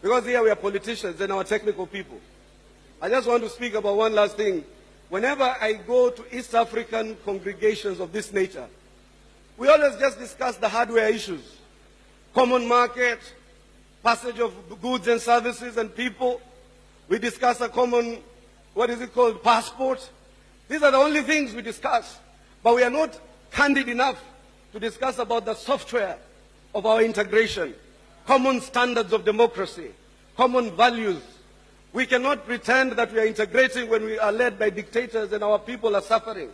because here we are politicians and our technical people. I just want to speak about one last thing. Whenever I go to East African congregations of this nature, we always just discuss the hardware issues. Common market, passage of goods and services and people. We discuss a common, passport. These are the only things we discuss. But we are not candid enough to discuss about the software of our integration, common standards of democracy, common values. We cannot pretend that we are integrating when we are led by dictators and our people are suffering,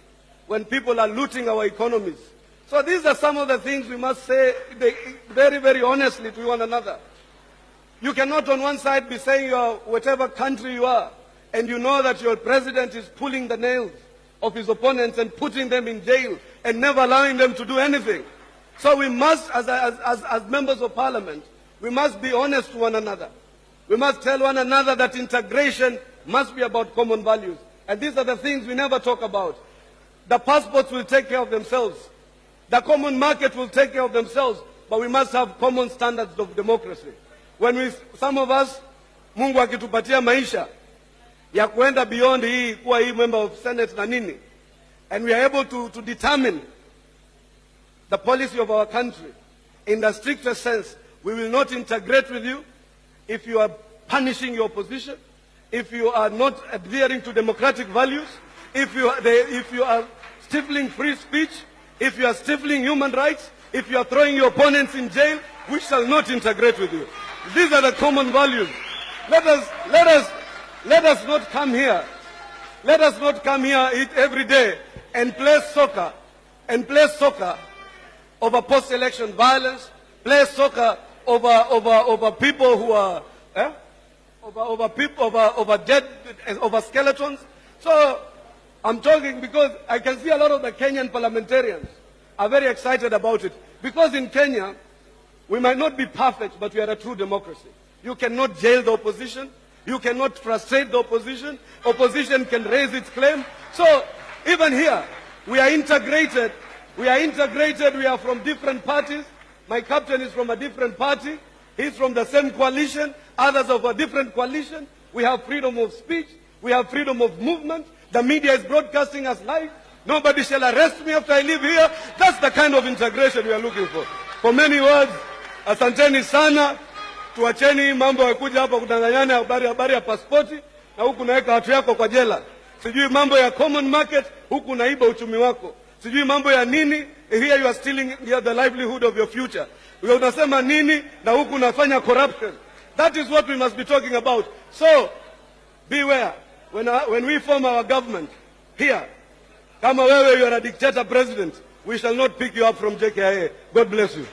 when people are looting our economies. So these are some of the things we must say very, very honestly to one another. You cannot on one side be saying you are whatever country you are, and you know that your president is pulling the nails of his opponents and putting them in jail and never allowing them to do anything. So we must, as members of parliament, we must be honest to one another. We must tell one another that integration must be about common values. And these are the things we never talk about. The passports will take care of themselves. The common market will take care of themselves. But we must have common standards of democracy. Some of us, Mungu akitupatia maisha ya kuenda beyond hii kuwa hii member of Senate na nini, and we are able to determine the policy of our country in the strictest sense. We will not integrate with you if you are punishing your opposition, if you are not adhering to democratic values, if you are stifling free speech, if you are stifling human rights, if you are throwing your opponents in jail. We shall not integrate with you. These are the common values. Let us not come here. Let us not come here every day and play soccer over post-election violence, play soccer over people who are over skeletons. So I'm talking because I can see a lot of the Kenyan parliamentarians are very excited about it. Because in Kenya, we might not be perfect, but we are a true democracy. You cannot jail the opposition. You cannot frustrate the opposition. Opposition can raise its claim. So even here, we are integrated. We are from different parties. My captain is from a different party. He's from the same coalition. Others of a different coalition. We have freedom of speech. We have freedom of movement. The media is broadcasting us live. Nobody shall arrest me after I leave here. That's the kind of integration we are looking for. For many words, asanteni sana. Tuacheni mambo ya kuja hapa kudanganyana habari ya pasipoti na huku naweka watu yako kwa jela. Sijui mambo ya common market, huku naiba uchumi wako. Sijui mambo ya nini, here you are stealing the livelihood of your future. Unasema nini na huku unafanya corruption. That is what we must be talking about. So beware when we form our government here. Kama wewe you are a dictator president, we shall not pick you up from JKIA. God bless you.